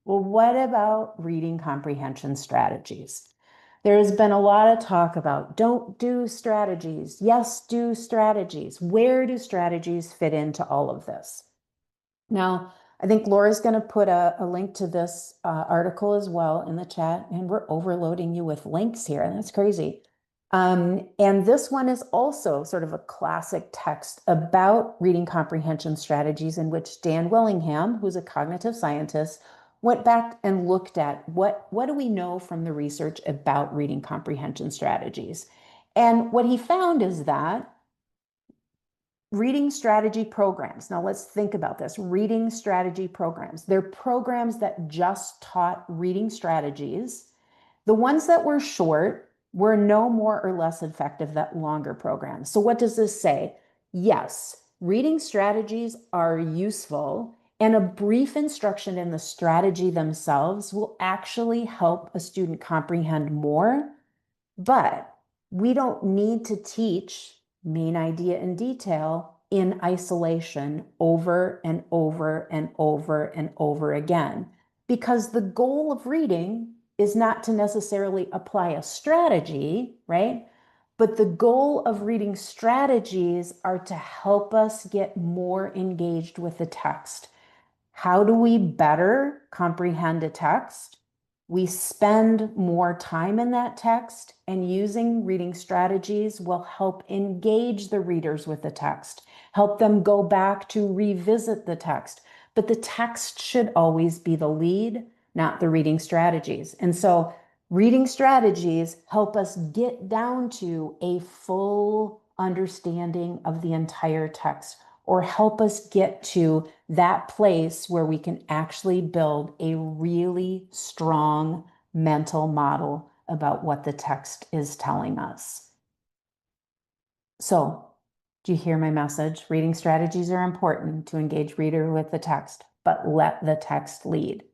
Well, what about reading comprehension strategies? There's been a lot of talk about don't do strategies. Yes, do strategies. Where do strategies fit into all of this? Now, I think Laura's going to put a link to this article as well in the chat, and we're overloading you with links here, and that's crazy. And this one is also sort of a classic text about reading comprehension strategies in which Dan Willingham, who's a cognitive scientist, went back and looked at what do we know from the research about reading comprehension strategies. And what he found is that reading strategy programs. Now let's think about this. Reading strategy programs. They're programs that just taught reading strategies. The ones that were short were no more or less effective than longer programs. So what does this say? Yes, reading strategies are useful, and a brief instruction in the strategy themselves will actually help a student comprehend more, but we don't need to teach main idea in detail in isolation over and over and over and over again, because the goal of reading is not to necessarily apply a strategy, right? But the goal of reading strategies are to help us get more engaged with the text. How do we better comprehend a text? We spend more time in that text, and using reading strategies will help engage the readers with the text, help them go back to revisit the text. But the text should always be the lead, not the reading strategies. And so reading strategies help us get down to a full understanding of the entire text, or help us get to that place where we can actually build a really strong mental model about what the text is telling us. So, do you hear my message? Reading strategies are important to engage reader with the text, but let the text lead.